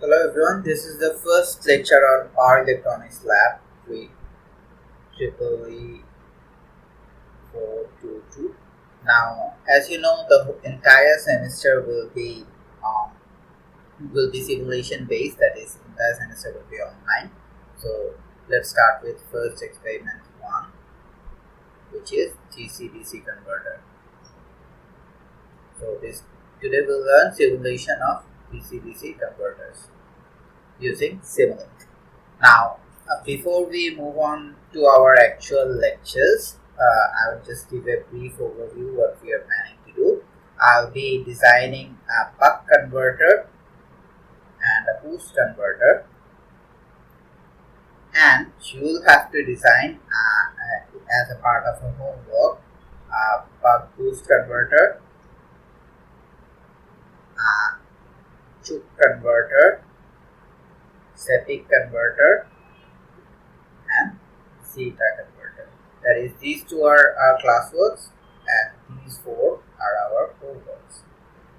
Hello everyone, this is the first lecture on Power Electronics Lab 3 Triple E 422. Now, as you know, the entire semester um, will be simulation based. That is, entire semester will be online. So let's start with first experiment one, which is DC-DC converter. So this today we'll learn simulation of DC-DC converters using Simulink. Now, before we move on to our actual lectures, I will just give a brief overview what we are planning to do. I'll be designing a buck converter and a boost converter, and you will have to design as a part of a homework a buck boost converter, a Chook converter, Sepik converter, and Zeta converter. That is, these two are our classworks and these four are our homeworks.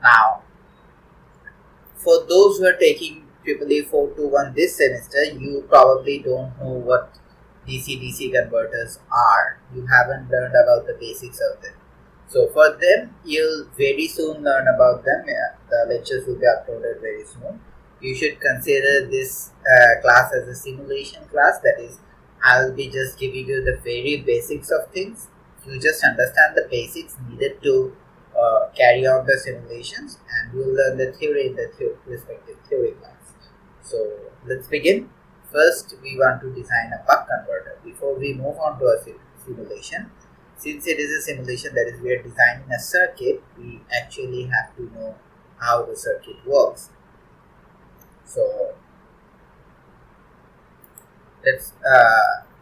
Now, for those who are taking EEE 421 this semester, you probably don't know what DC-DC converters are. You haven't learned about the basics of them. So for them, you'll very soon learn about them. The lectures will be uploaded very soon. You should consider this class as a simulation class. That is, I'll be just giving you the very basics of things. You just understand the basics needed to carry out the simulations, and you'll learn the theory in the respective theory class. So let's begin. First, we want to design a buck converter. Before we move on to a simulation, since it is a simulation, that is, we are designing a circuit, we actually have to know how the circuit works. So let's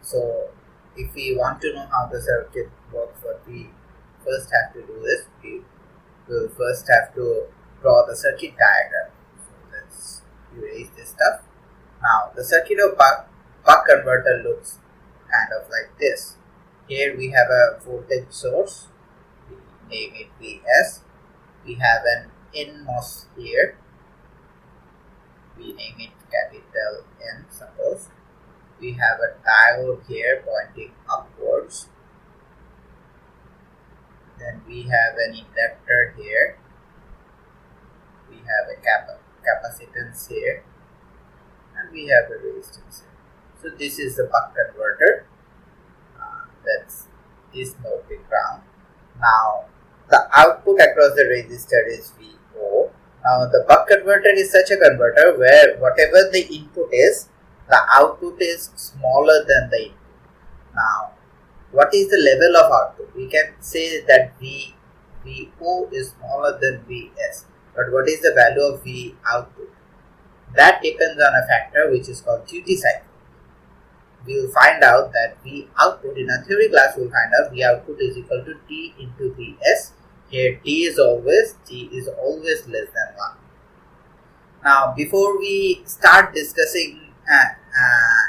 so if we want to know how the circuit works, what we first have to do is we will first have to draw the circuit diagram. So let's erase this stuff. Now the circuit of buck converter looks kind of like this. Here we have a voltage source, we name it Vs. We have an NMOS here, we name it capital N, suppose. We have a diode here pointing upwards. Then we have an inductor here. We have a capacitance here. And we have a resistance here. So this is the buck converter. That's this node with ground. Now the output across the resistor is VO. Now the buck converter is such a converter where whatever the input is, the output is smaller than the input. Now, what is the level of output? We can say that VO is smaller than Vs. But what is the value of V output? That depends on a factor which is called duty cycle. We will find out that V output in a theory class. We will find out V output is equal to T into Vs. Here T is always less than 1. Now, before we start discussing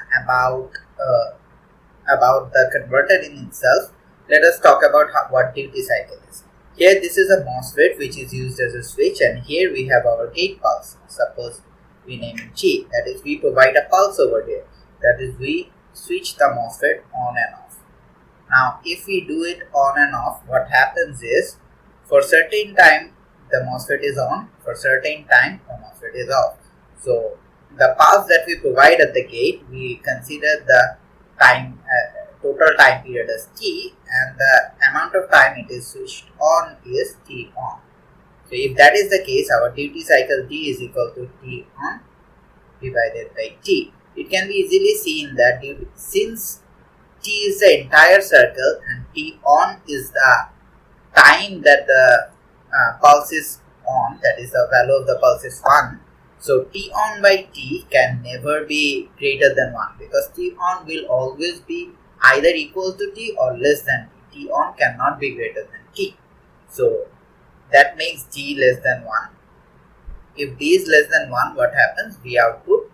about the converter in itself, let us talk about what duty cycle is. Here this is a MOSFET which is used as a switch, and here we have our gate pulse. Suppose we name it G, that is, we provide a pulse over here, that is, we switch the MOSFET on and off. Now if we do it on and off, what happens is, for certain time the MOSFET is on, for certain time the MOSFET is off. So the pulse that we provide at the gate, we consider the time total time period as T, and the amount of time it is switched on is T on. So if that is the case, our duty cycle T is equal to T on divided by T. It can be easily seen that since T is the entire circle and T on is the time that the pulse is on, that is, the value of the pulse is 1. So T on by T can never be greater than 1, because T on will always be either equal to T or less than T. T on cannot be greater than T. So that makes T less than 1. If D is less than 1, what happens? V output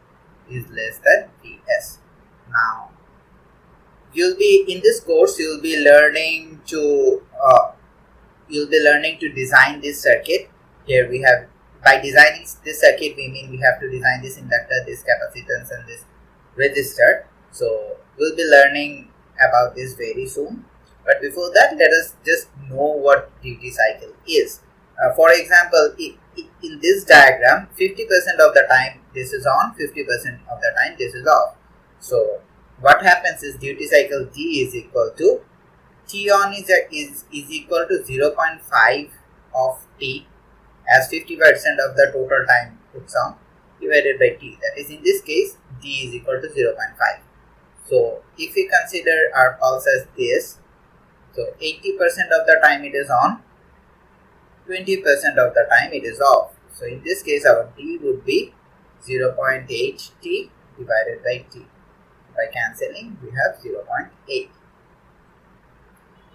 is less than Vs. Now, in this course you'll be learning to design this circuit. Here we have by designing this circuit, we mean we have to design this inductor, this capacitance, and this resistor. So we'll be learning about this very soon. But before that, let us just know what duty cycle is. For example, in this diagram, 50% of the time this is on, 50% of the time this is off. So what happens is duty cycle D is equal to T on is equal to 0.5 of T, as 50% of the total time it's on, divided by T. That is, in this case, D is equal to 0.5. So if we consider our pulse as this, so 80% of the time it is on, 20% of the time it is off. So in this case, our D would be 0.8 T divided by T. By cancelling, we have 0.8.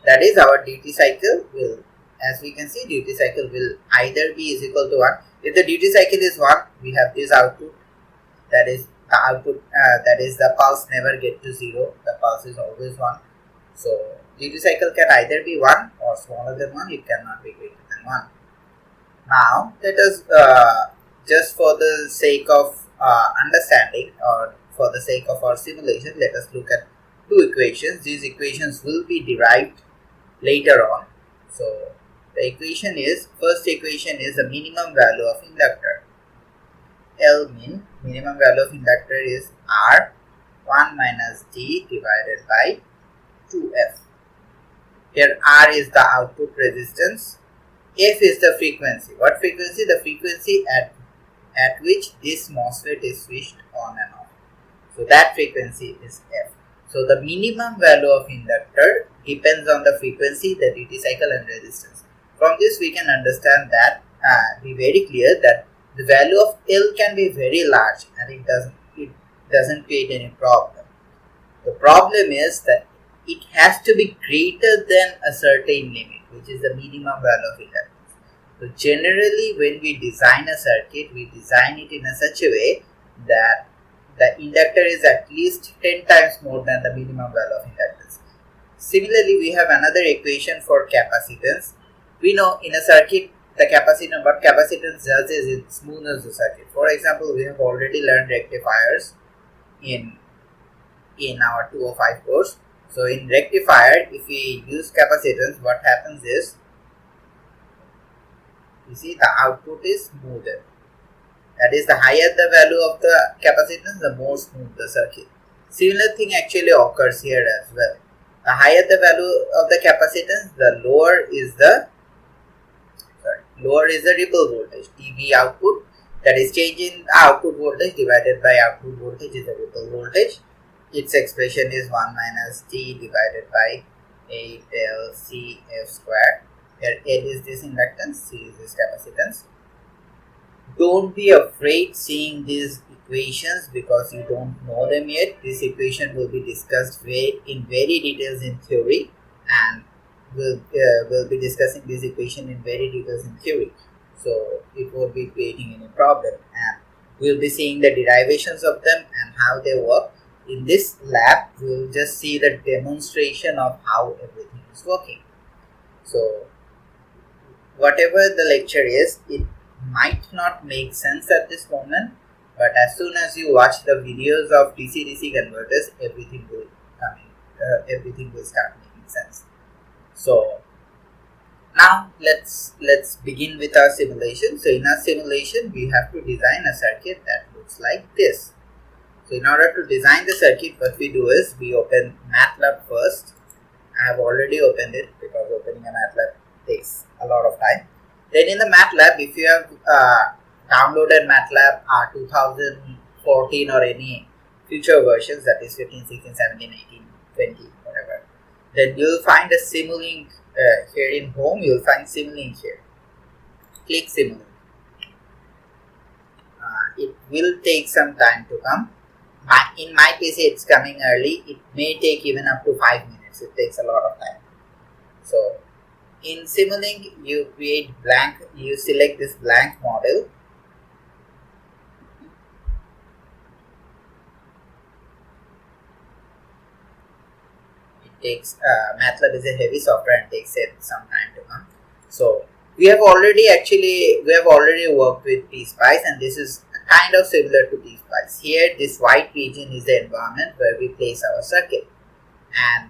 That is, our duty cycle will, as we can see, duty cycle will either be is equal to 1. If the duty cycle is 1, we have this output. That is the output, that is the pulse never get to 0. The pulse is always 1. So duty cycle can either be 1 or smaller than 1. It cannot be greater than 1. Now let us, just for the sake of understanding, or for the sake of our simulation, let us look at two equations. These equations will be derived later on. So the equation is, first equation is the minimum value of inductor. L min, minimum value of inductor is R 1 minus D divided by 2F. Here R is the output resistance, F is the frequency. What frequency? The frequency at which this MOSFET is switched on and off. So that frequency is F. So the minimum value of inductor depends on the frequency, the duty cycle, and resistance. From this we can understand that, be very clear that the value of L can be very large and it doesn't create any problem. The problem is that it has to be greater than a certain limit, which is the minimum value of inductance. So generally when we design a circuit, we design it in such a way that the inductor is at least 10 times more than the minimum value of inductance. Similarly, we have another equation for capacitance. We know in a circuit, the capacitance, what capacitance does is it smoothes the circuit. For example, we have already learned rectifiers in our 205 course. So in rectifier, if we use capacitance, what happens is, you see the output is smoother. That is, the higher the value of the capacitance, the more smooth the circuit. Similar thing actually occurs here as well. The higher the value of the capacitance, the lower is the ripple voltage. TV output, that is change in output voltage divided by output voltage, is the ripple voltage. Its expression is 1 minus T divided by 8L CF square. Here L is this inductance, C is this capacitance. Don't be afraid seeing these equations because you don't know them yet. This equation will be discussed in very details in theory, and we'll be discussing this equation in very details in theory. So it won't be creating any problem, and we'll be seeing the derivations of them and how they work. In this lab, we'll just see the demonstration of how everything is working. So whatever the lecture is, it might not make sense at this moment, but as soon as you watch the videos of DC-DC converters, everything will come in, everything will start making sense. So now let's begin with our simulation. So in our simulation, we have to design a circuit that looks like this. So in order to design the circuit, what we do is we open MATLAB first. I have already opened it because opening a MATLAB takes a lot of time. Then in the MATLAB, if you have downloaded MATLAB 2014 or any future versions, that is 15, 16, 17, 18, 20, whatever, then you will find a Simulink here in home. You will find Simulink here. Click Simulink. It will take some time to come. In my PC, it's coming early. It may take even up to 5 minutes. It takes a lot of time. So in Simulink, you create blank, you select this blank model. It takes, MATLAB is a heavy software and takes some time to come. So we have already worked with PSpice, and this is kind of similar to PSpice. Here, this white region is the environment where we place our circuit, and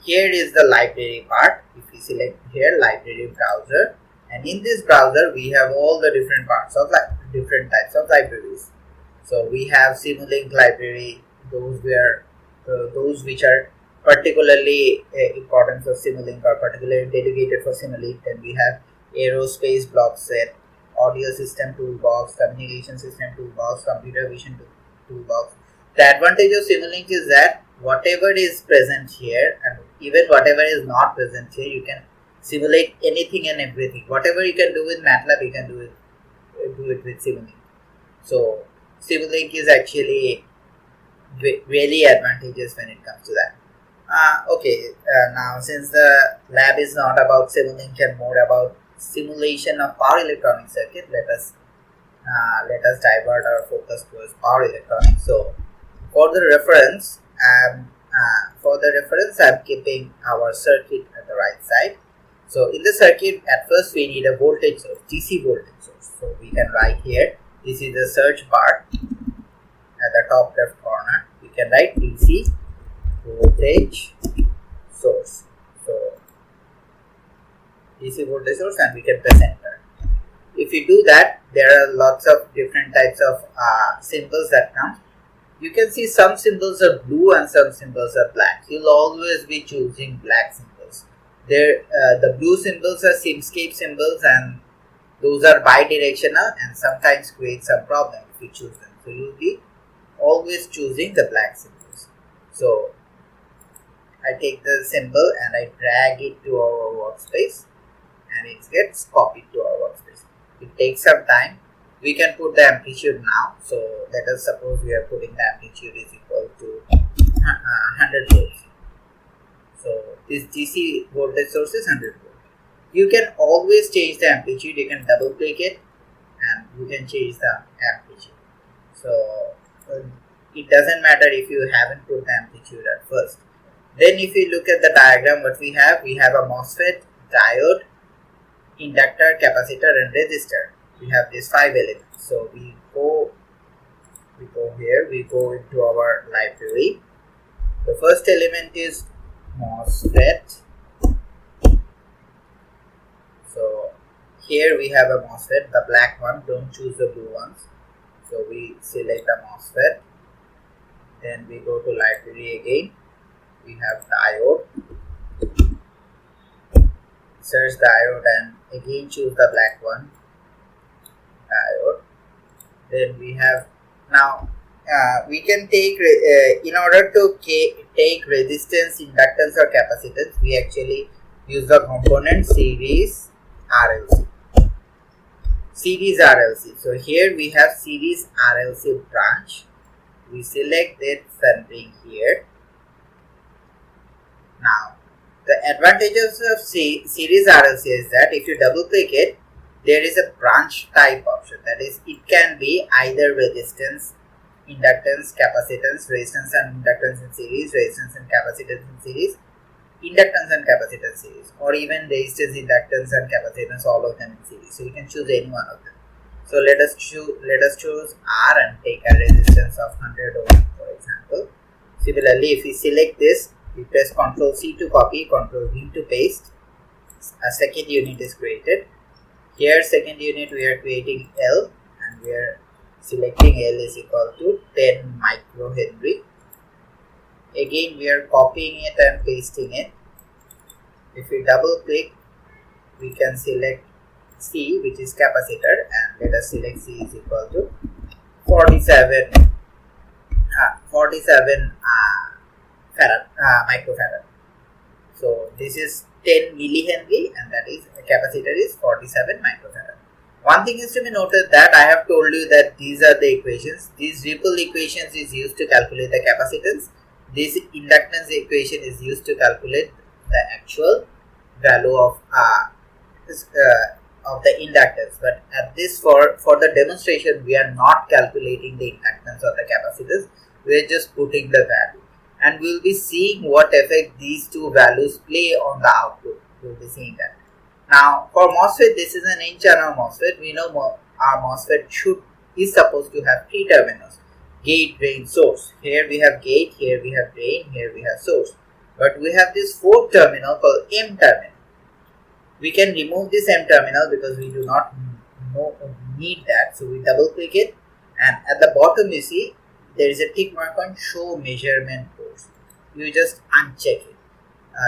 here is the library part. If we select here library browser, and in this browser we have all the different parts of different types of libraries. So we have Simulink library, those which are particularly important for Simulink or particularly dedicated for Simulink. Then we have aerospace block set, audio system toolbox, communication system toolbox, computer vision toolbox. The advantage of Simulink is that whatever is present here and even whatever is not present here, you can simulate anything and everything. Whatever you can do with MATLAB, you can do it with Simulink. So Simulink is actually really advantageous when it comes to that. Now since the lab is not about Simulink and more about simulation of power electronic circuit, let us divert our focus towards power electronics. So for the reference, I'm keeping our circuit at the right side. So in the circuit, at first we need a voltage source, DC voltage source. So we can write here, this is the search bar at the top left corner. We can write DC voltage source. So DC voltage source, and we can press enter. If you do that, there are lots of different types of symbols that come. You can see some symbols are blue and some symbols are black. You'll always be choosing black symbols. The blue symbols are Simscape symbols, and those are bidirectional and sometimes create some problem if you choose them. So you'll be always choosing the black symbols. So I take the symbol and I drag it to our workspace, and it gets copied to our workspace. It takes some time. We can put the amplitude now. So let us suppose we are putting the amplitude is equal to 100 volts. So this DC voltage source is 100 volts. You can always change the amplitude. You can double click it and you can change the amplitude. So it doesn't matter if you haven't put the amplitude at first. Then if you look at the diagram, what we have a MOSFET, diode, inductor, capacitor and resistor. We have these 5 elements. So we go here, we go into our library. The first element is MOSFET. So here we have a MOSFET, the black one, don't choose the blue ones. So we select the MOSFET. Then we go to library again. We have diode. Search diode and again choose the black one. Diode. Then we have we can take in order to take resistance, inductance or capacitance, we actually use the component series RLC. Series RLC. So here we have series RLC branch. We select it and bring here. Now the advantages of series RLC is that if you double click it, there is a branch type option. That is, it can be either resistance, inductance, capacitance, resistance and inductance in series, resistance and capacitance in series, inductance and capacitance series, or even resistance, inductance and capacitance, all of them in series. So you can choose any one of them. So let us choose R and take a resistance of 100 ohm, for example. Similarly, if we select this, we press Ctrl C to copy, Ctrl V to paste. A second unit is created. Here second unit we are creating L, and we are selecting L is equal to 10 microhenry. Again we are copying it and pasting it. If we double click, we can select C, which is capacitor, and let us select C is equal to 47 microfarad. So this is 10 millihenry, and that is a capacitor is 47 microfarad. One thing is to be noted that I have told you that these are the equations. These ripple equations is used to calculate the capacitance. This inductance equation is used to calculate the actual value of the inductance. But at this for the demonstration, we are not calculating the inductance or the capacitance. We are just putting the value. And we will be seeing what effect these two values play on the output. We will be seeing that. Now for MOSFET, this is an n-channel MOSFET. We know our MOSFET is supposed to have three terminals: gate, drain, source. Here we have gate, here we have drain, here we have source. But we have this fourth terminal called M terminal. We can remove this M terminal because we do not need that. So we double click it, and at the bottom you see there is a tick mark on show measurement ports. You just uncheck it.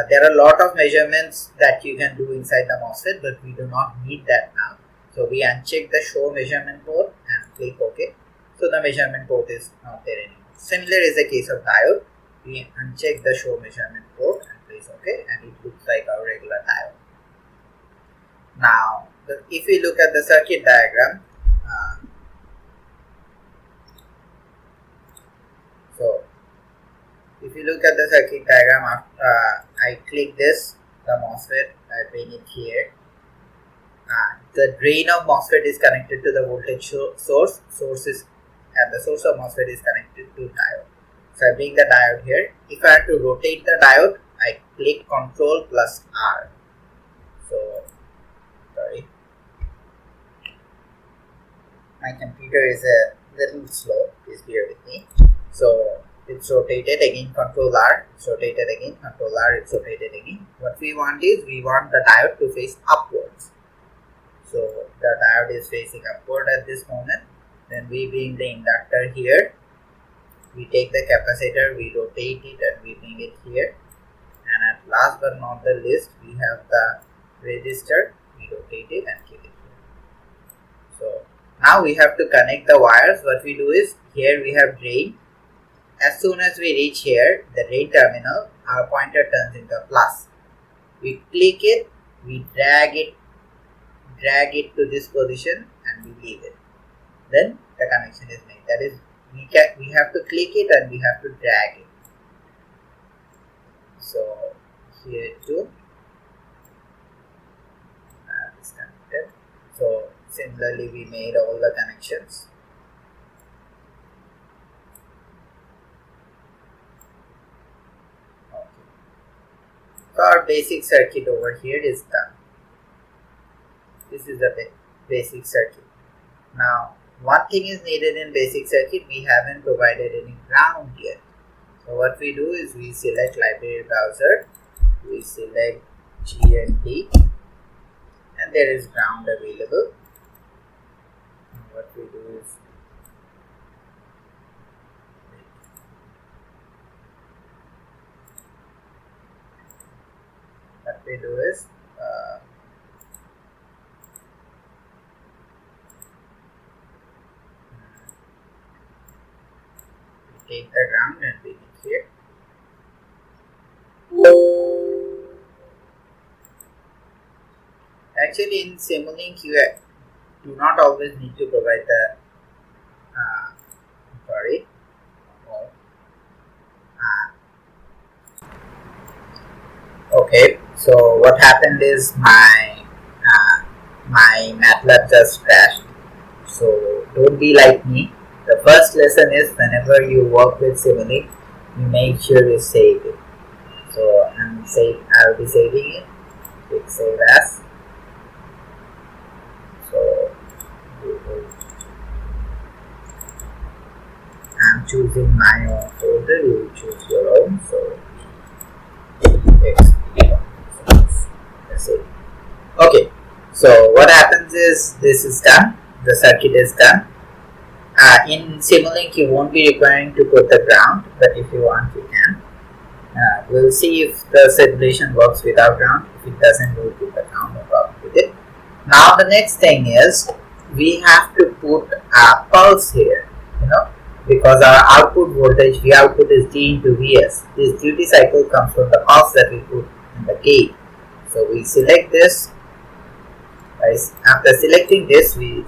There are a lot of measurements that you can do inside the MOSFET, but we do not need that now. So we uncheck the show measurement port and click OK. So the measurement port is not there anymore. Similar is the case of diode. We uncheck the show measurement port and press OK, and it looks like our regular diode. Now, if we look at the circuit diagram, if you look at the circuit diagram, I click this, the MOSFET, I bring it here. The drain of MOSFET is connected to the voltage source, and the source of MOSFET is connected to diode. So I bring the diode here. If I have to rotate the diode, I click Ctrl plus R. So, sorry, my computer is a little slow, please bear with me. So it's rotated again, Ctrl R, it's rotated again, Ctrl R, it's rotated again. What we want is, we want the diode to face upwards. So the diode is facing upward at this moment. Then we bring the inductor here. We take the capacitor, we rotate it, and we bring it here. And at last but not the least, we have the resistor. We rotate it and keep it here. So now we have to connect the wires. What we do is, here we have drain. As soon as we reach here, the drain terminal, our pointer turns into a plus. We click it, we drag it to this position, and we leave it. Then the connection is made. That is, we have to click it and we have to drag it. So here too, is connected. So similarly, we made all the connections. So our basic circuit over here is done. This is the basic circuit. Now, one thing is needed in basic circuit. We haven't provided any ground yet. So what we do is, we select library browser, we select GND, and there is ground available. And what we do is, we take the ground and bring it here. Actually, in Simulink, you do not always need to provide the okay, so what happened is, my MATLAB just crashed. So don't be like me. The first lesson is, whenever you work with Simulink, you make sure you save it. So I'll be saving it. Click Save As. So I'm choosing my own folder. You will choose your own. So that's it. Okay. So what happens is, this is done. The circuit is done. In Simulink, you won't be requiring to put the ground, but if you want, you can. We'll see if the simulation works without ground. If it doesn't, we'll put the ground, no problem with it. Now the next thing is, we have to put a pulse here, because our output voltage, V output, is D into Vs. This duty cycle comes from the pulse that we put in the gate. So we select this. After selecting this, we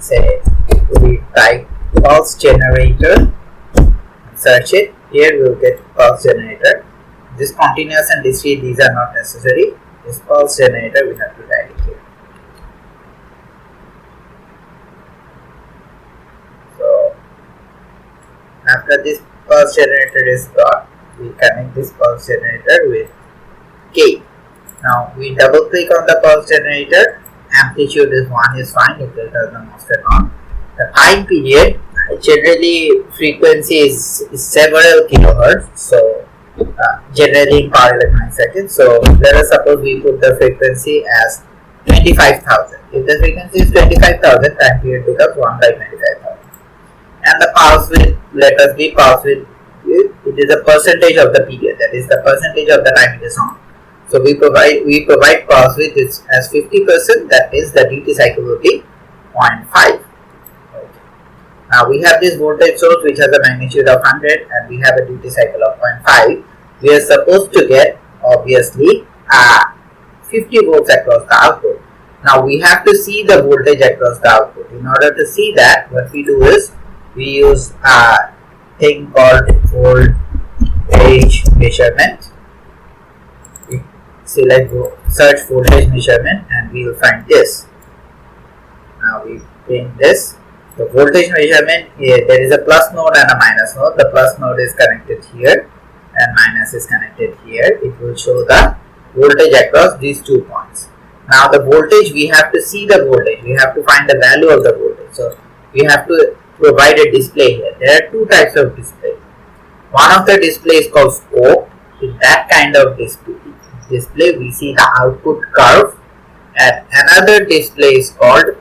type pulse generator, search it. Here we will get pulse generator. This continuous and discrete, these are not necessary. This pulse generator, we have to write it here. So after this pulse generator is got, we connect this pulse generator with gate. Now we double click on the pulse generator. Amplitude is 1 is fine, it will turn the MOSFET on. The time period, generally frequency is several kilohertz, so generally in per electronic second. So let us suppose we put the frequency as 25,000. If the frequency is 25,000, time period becomes 1 by 25,000. And the pulse width, let us be pulse width, it is a percentage of the period, that is the percentage of the time it is on. So we provide pulse width as 50%, that is the duty cycle will be 0.5. Okay. Now we have this voltage source which has a magnitude of 100 and we have a duty cycle of 0.5. We are supposed to get obviously 50 volts across the output. Now we have to see the voltage across the output. In order to see that, what we do is we use a thing called voltage measurement. We select search voltage measurement and we will find this. Now we bring this. The voltage measurement, there is a plus node and a minus node. The plus node is connected here and minus is connected here. It will show the voltage across these 2 points. Now the voltage, we have to see the voltage. We have to find the value of the voltage. So we have to provide a display here. There are 2 types of display. One of the display is called scope. In that kind of display we see the output curve, and another display is called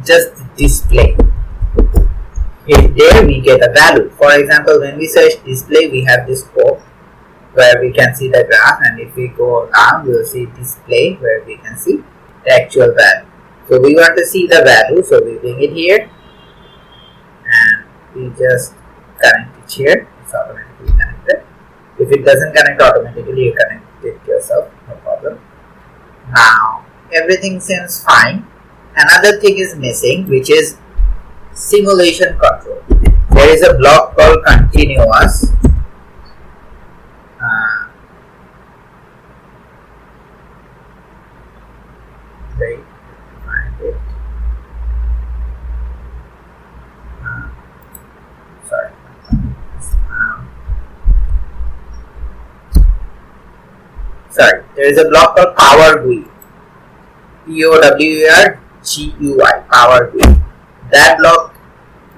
just display. There we get a value. For example, when we search display, we have this scope where we can see the graph, and if we go down we will see display where we can see the actual value. So we want to see the value, so we bring it here and we just connect it here. It's automatically connected. If it doesn't connect automatically, you connect it yourself, no problem. Now everything seems fine. Another thing is missing, which is simulation control. There is a block called continuous. Wait, find it. Sorry. Sorry, there is a block called power GUI. POWER power GUI. That block,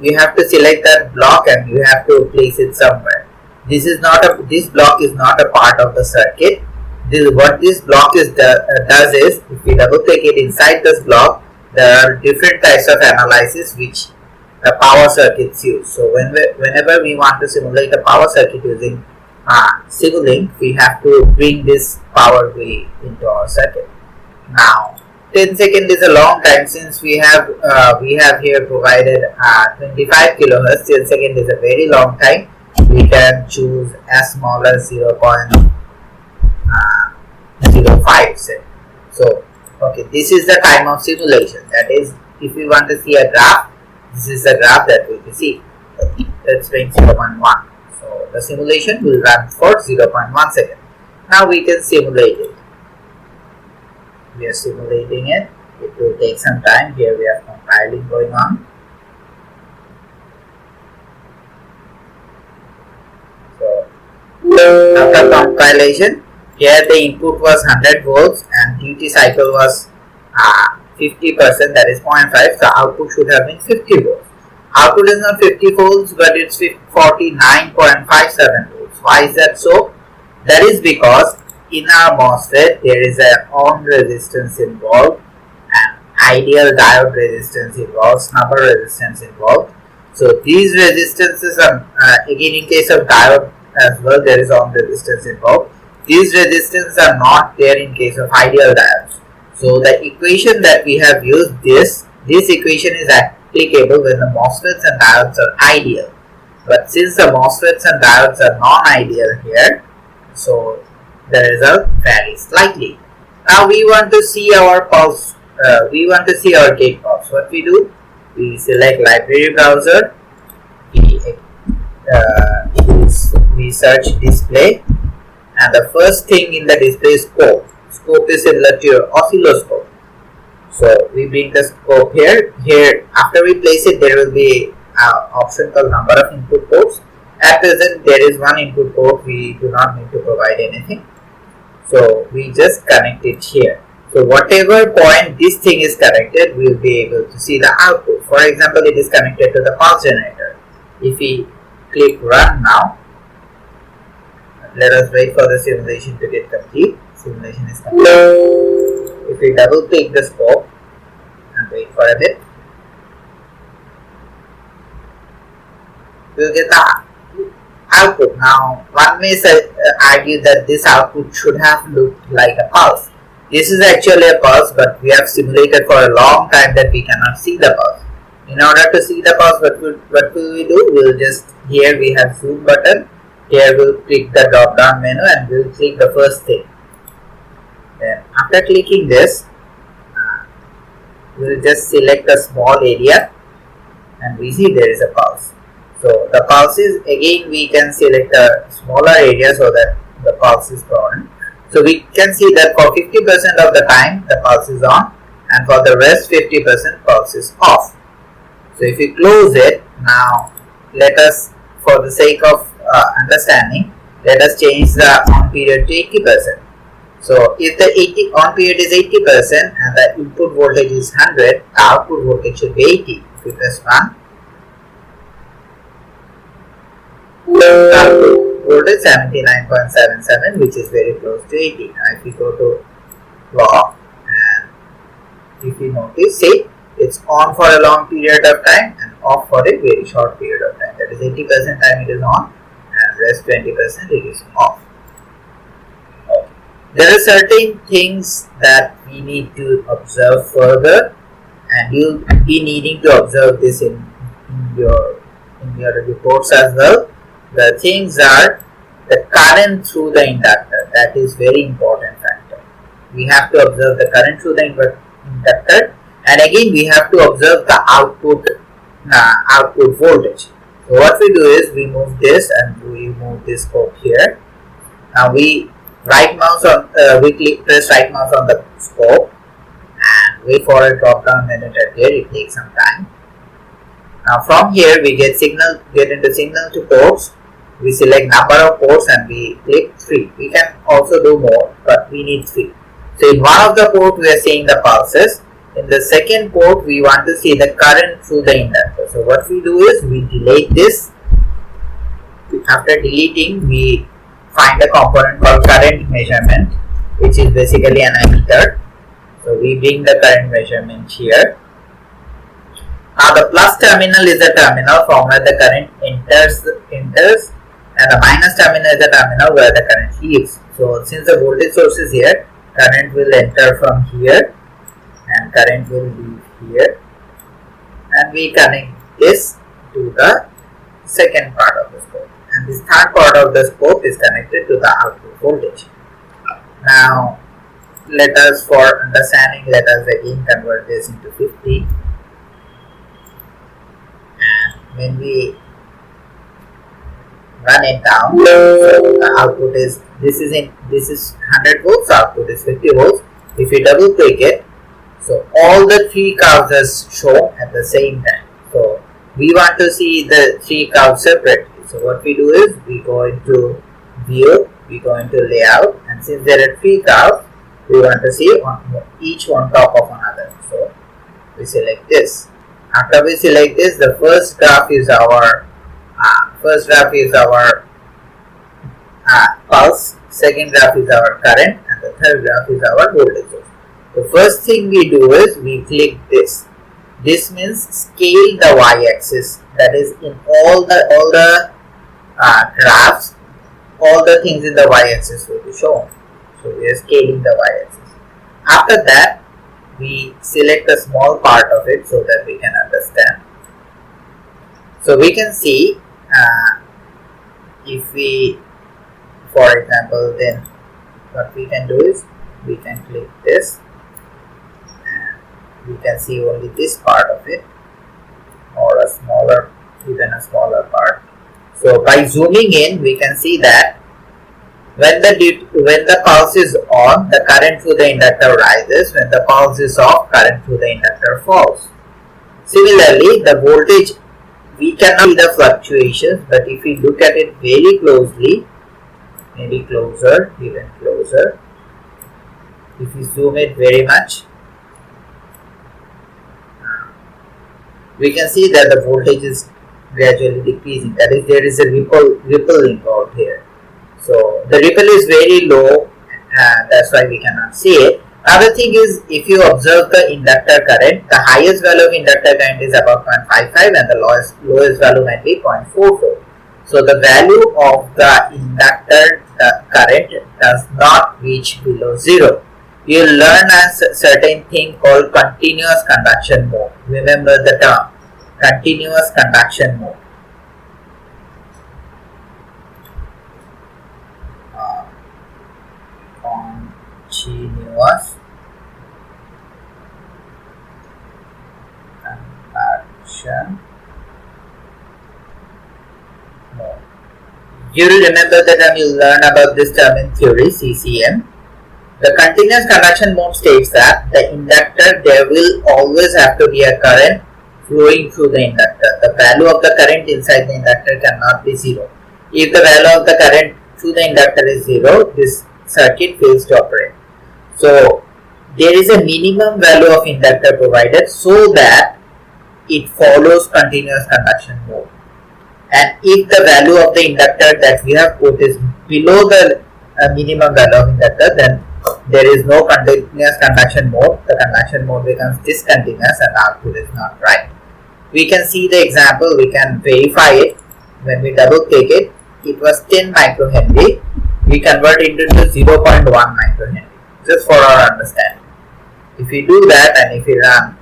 you have to select that block and you have to place it somewhere. This block is not a part of the circuit. What this block does is, if we double click it inside this block, there are different types of analysis which the power circuits use. So whenever we want to simulate a power circuit using Simulink, we have to bring this power GUI into our circuit. Now 10 seconds is a long time, since we have here provided 25 kilohertz. 10 seconds is a very long time. We can choose as small as 0.05 seconds. So okay, this is the time of simulation. That is, if we want to see a graph, this is the graph that we will see. Let's bring 0.1. So the simulation will run for 0.1 second. Now we can simulate it. We are simulating it. It will take some time. Here we have compiling going on. So after compilation, here the input was 100 volts and duty cycle was 50%, that is 0.5. So output should have been 50 volts. Output is not 50 volts, but it's 49.57 volts. Why is that so? That is because in our MOSFET there is an ohm resistance involved, and ideal diode resistance involved, snubber resistance involved. So these resistances are again, in case of diode as well, there is ohm resistance involved. These resistances are not there in case of ideal diodes. So the equation that we have used, this equation is applicable when the MOSFETs and diodes are ideal. But since the MOSFETs and diodes are non-ideal here, so the result varies slightly. Now we want to see our pulse. We want to see our gate pulse. What we do? We select library browser. We search display, and the first thing in the display is scope. Scope is similar to your oscilloscope. So we bring the scope here. Here, after we place it, there will be an option called number of input ports. At present, there is one input port. We do not need to provide anything. So we just connect it here. So whatever point this thing is connected, we will be able to see the output. For example, it is connected to the pulse generator. If we click run now, let us wait for the simulation to get complete. Simulation is complete. If we double click the scope and wait for a bit, we will get the output. Now, one may argue that this output should have looked like a pulse. This is actually a pulse, but we have simulated for a long time that we cannot see the pulse. In order to see the pulse, what will we do? We'll just, here we have zoom button. Here we'll click the drop down menu and we'll click the first thing. Then after clicking this, we'll just select a small area and we see there is a pulse. So the pulses, again we can select a smaller area so that the pulse is on. So we can see that for 50% of the time the pulse is on and for the rest 50% pulse is off. So if we close it, now let us, for the sake of understanding, let us change the on period to 80%. So if the on period is 80% and the input voltage is 100, the output voltage should be 80. If we press 1, output voltage 79.77, which is very close to 80. Now if we go to clock and if you notice, see, it's on for a long period of time and off for a very short period of time. That is 80% time it is on and rest 20% it is off. Okay. There are certain things that we need to observe further, and you'll be needing to observe this in your reports as well. The things are the current through the inductor. That is very important factor. We have to observe the current through the inductor, and again we have to observe the output voltage. So what we do is we move this and we move this scope here. Now we press right mouse on the scope and wait for a drop down menu here. It takes some time. Now from here we get into signal to ports. We select number of ports and we click 3. We can also do more, but we need 3. So in one of the ports we are seeing the pulses. In the second port we want to see the current through the inductor. So what we do is we delete this. After deleting, we find a component called current measurement, which is basically an ammeter. So we bring the current measurement here. Now the plus terminal is the terminal from where the current enters, and the minus terminal is the terminal where the current leaves. So since the voltage source is here, current will enter from here and current will leave here, and we connect this to the second part of the scope, and this third part of the scope is connected to the output voltage. Now let us, for understanding, let us again convert this into 50, and when we run it down, so the output is, this is 100 volts, output is 50 volts. If we double click it, so all the 3 curves are shown at the same time. So we want to see the 3 curves separately. So what we do is we go into view, we go into layout, and since there are 3 curves, we want to see each one top of another. So we select this. After we select this, the first graph is our pulse, second graph is our current, and the third graph is our voltage source. The first thing we do is we click this. This means scale the y-axis. That is, in all the graphs, all the things in the y-axis will be shown. So we are scaling the y-axis. After that, we select a small part of it so that we can understand. So we can see, if we, for example, then what we can do is we can click this and we can see only this part of it, or even a smaller part. So by zooming in, we can see that when the pulse is on, the current through the inductor rises. When the pulse is off, current through the inductor falls. Similarly, the voltage, we cannot see the fluctuations, but if we look at it very closely, maybe closer, even closer, If we zoom it very much, we can see that the voltage is gradually decreasing. That is, there is a ripple involved here. So the ripple is very low, that's why we cannot see it. Other thing is, if you observe the inductor current, the highest value of inductor current is about 0.55 and the lowest value might be 0.44. So the value of the inductor current does not reach below 0. You will learn a certain thing called continuous conduction mode. Remember the term, continuous conduction mode. Continuous conduction mode. You will remember the term, you learn about this term in theory, CCM. The continuous conduction mode states that the inductor, there will always have to be a current flowing through the inductor. The value of the current inside the inductor cannot be 0. If the value of the current through the inductor is 0, this circuit fails to operate. So there is a minimum value of inductor provided so that it follows continuous conduction mode. And if the value of the inductor that we have put is below the minimum value of inductor, then there is no continuous conduction mode. The conduction mode becomes discontinuous and the output is not right. We can see the example, we can verify it. When we double click it, it was 10 microhenry. We convert it into 0.1 microhenry, just for our understanding. If we do that and if we run,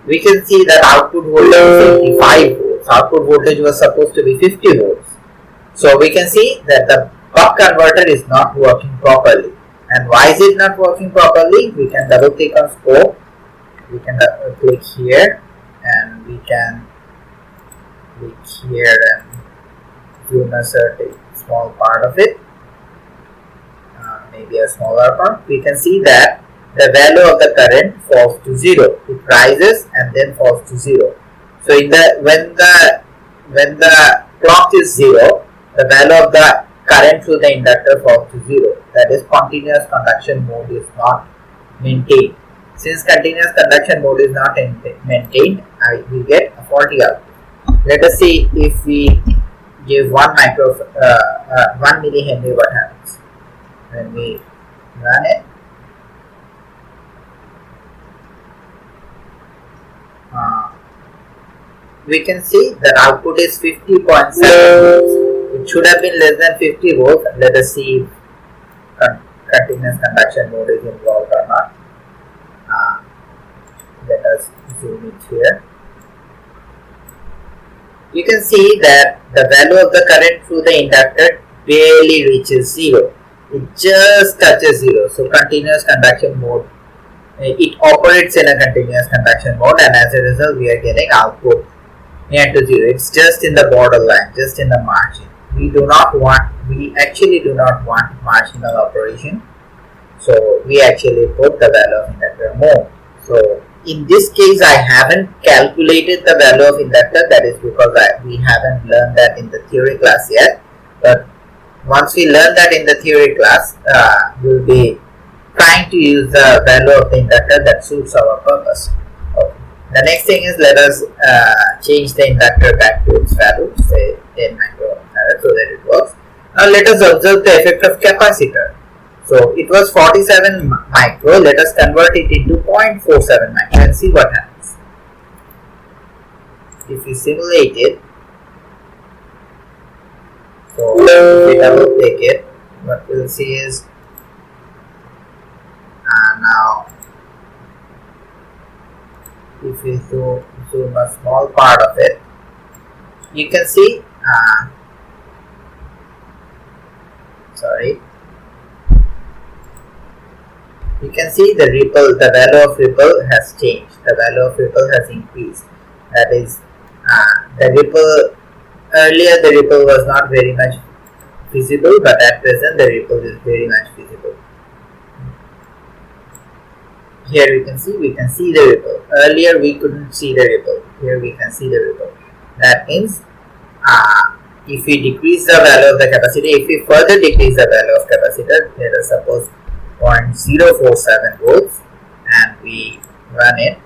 we can see that output voltage is 85 volts. Output voltage was supposed to be 50 volts. So we can see that the buck converter is not working properly. And why is it not working properly? We can double click on scope. We can click here and we can click here and zoom a certain small part of it, maybe a smaller part. We can see that the value of the current falls to 0. It rises and then falls to 0. So when the clock is 0, the value of the current through the inductor falls to 0. That is, continuous conduction mode is not maintained. Since continuous conduction mode is not maintained, we get a faulty output. Let us see if we give 1 millihenry, what happens when we run it. We can see that output is 50.7 volts. It should have been less than 50 volts. Let us see if continuous conduction mode is involved or not. Let us zoom it here. You can see that the value of the current through the inductor barely reaches 0. It just touches 0. So continuous conduction mode, it operates in a continuous conduction mode, and as a result we are getting output near to 0. It's just in the borderline, just in the margin. We actually do not want marginal operation. So we actually put the value of inductor mode. So in this case, I haven't calculated the value of inductor. That is because we haven't learned that in the theory class yet. But once we learn that in the theory class, we'll be trying to use the value of the inductor that suits our purpose. Okay. The next thing is, let us change the inductor back to its value, say 10 microfarad, so that it works. Now let us observe the effect of capacitor. So it was 47 micro, let us convert it into 0.47 micro and see what happens. If we simulate it, so if we double click it, what we'll see is now if we zoom a small part of it, you can see you can see the ripple, the value of ripple has changed, the value of ripple has increased. That is, the ripple, earlier the ripple was not very much visible, but at present the ripple is very much visible. Here we can see the ripple. Earlier we couldn't see the ripple. Here we can see the ripple. That means if we decrease the value of the capacitor, if we further decrease the value of capacitor, let us suppose 0.047 volts, and we run it,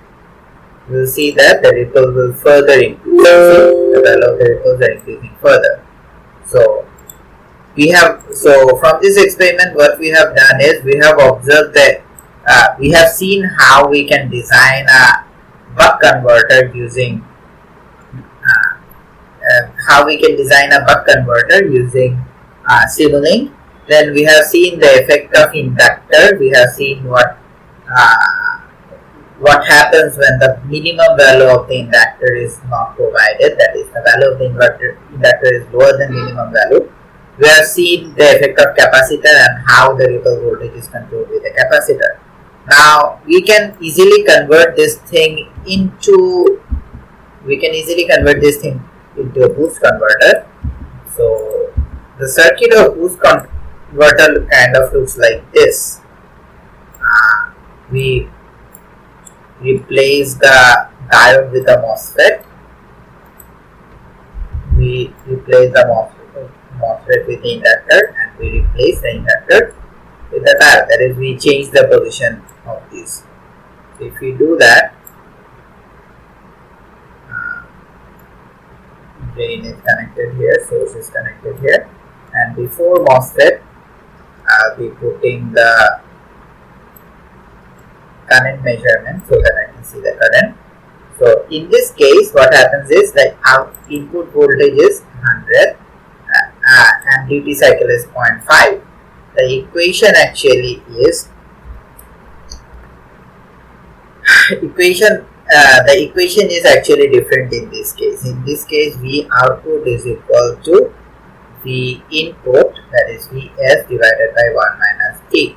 you will see that the ripple will further increase. The value of the ripples are increasing further. So from this experiment, what we have done is we have observed that we have seen how we can design a buck converter using Simulink. Then we have seen the effect of inductor. We have seen what happens when the minimum value of the inductor is not provided, that is, the value of the inductor is lower than minimum value. We have seen the effect of capacitor and how the ripple voltage is controlled with the capacitor. Now we can easily convert this thing into a boost converter. So the circuit of boost converter kind of looks like this. We replace the diode with the MOSFET. We replace the MOSFET with the inductor, and we replace the inductor with the diode. That is, we change the position of these. If we do that, drain is connected here, source is connected here, and before MOSFET, I'll be putting the current measurement so that I can see the current. So in this case, what happens is that our input voltage is 100 and duty cycle is 0.5. The equation actually is the equation is actually different in this case. In this case, V output is equal to V input, that is Vs divided by 1 minus T.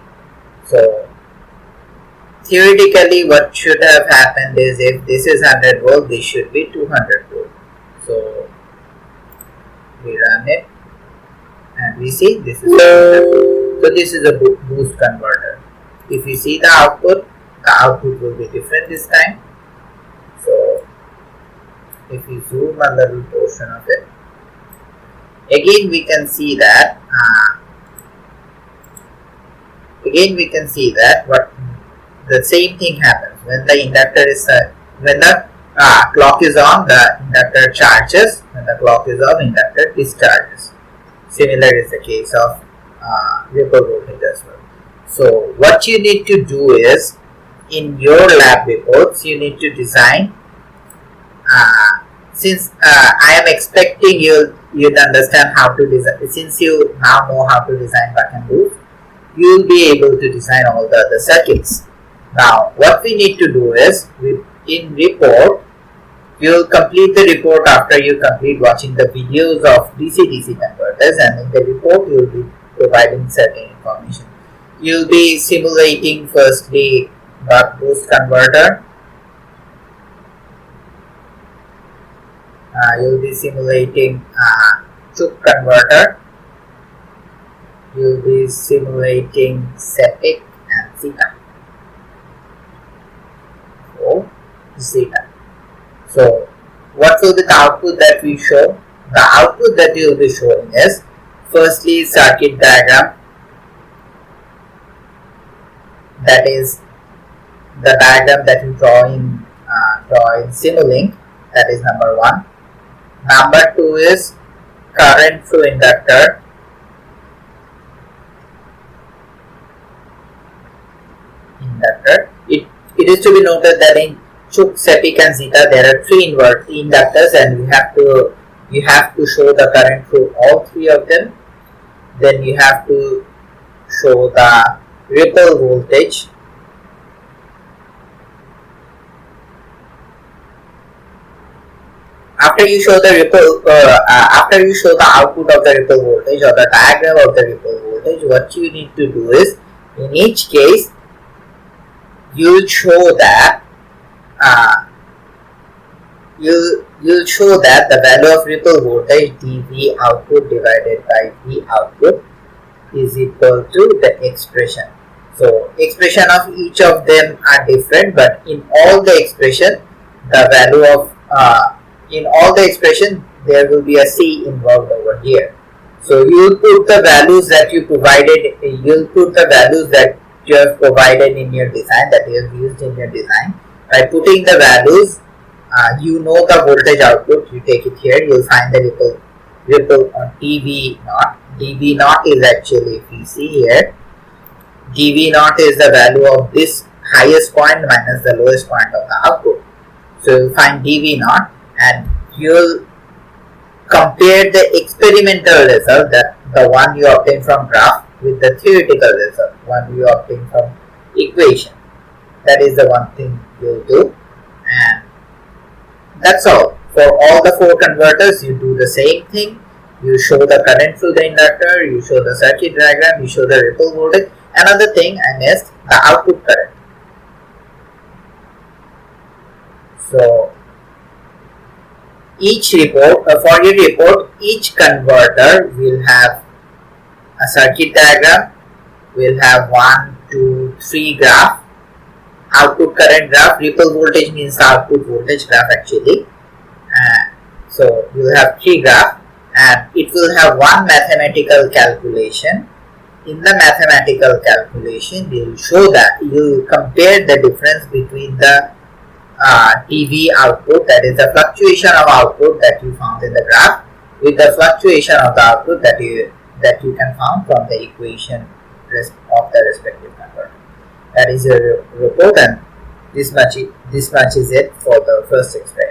So theoretically, what should have happened is, if this is 100 volt, this should be 200 volt. So we run it and we see this is 200 volt. So this is a boost converter. If you see the output will be different this time. So if we zoom a little portion of it, again we can see that what the same thing happens when the inductor is when the clock is on, the inductor charges. When the clock is off, inductor discharges. Similar is the case of ripple voltage as well. So what you need to do is, in your lab reports, you need to design. Since I am expecting you'd understand how to design. Since you now know how to design buck and boost, you will be able to design all the other circuits. Now, what we need to do is, in report, you will complete the report after you complete watching the videos of DC-DC converters, and in the report you will be providing certain information. You will be simulating firstly buck boost converter. You will be simulating Chook converter. You will be simulating Sepik and Zeta. Zeta. So what will be the output that we show? The output that you will be showing is, firstly, circuit diagram, that is the diagram that you draw in Simulink, that is number 1. Number 2 is current through inductor. It is to be noted that in Chook, Sepik and Zeta, there are 3 inductors, and you have to show the current through all 3 of them. Then you have to show the ripple voltage. After you show the output of the ripple voltage or the diagram of the ripple voltage, what you need to do is, in each case, you'll show that the value of ripple voltage dV output divided by V output is equal to the expression. So expression of each of them are different, but in all the expression, the value of there will be a C involved over here. So you'll put the values that you provided, you'll put the values that you have provided in your design, that you have used in your design. By putting the values, you know the voltage output, you take it here, you'll find the ripple on dV naught. dV naught is actually, if you see here, dV naught is the value of this highest point minus the lowest point of the output. So you'll find dV naught and you'll compare the experimental result, that the one you obtain from graph, with the theoretical result, one you obtain from equation. That is the one thing you'll do, and that's all. For all the 4 converters, you do the same thing. You show the current through the inductor, you show the circuit diagram, you show the ripple voltage. Another thing I missed, the output current. So each report, for your report, each converter will have a circuit diagram, will have 1, 2, 3 graph, output current graph, ripple voltage means the output voltage graph actually. So you will have 3 graph, and it will have one mathematical calculation. In the mathematical calculation, you will show that you will compare the difference between the dV output, that is the fluctuation of output that you found in the graph, with the fluctuation of the output that you can find from the equation of the respective converter. That is your report, and this much is it for the first experiment.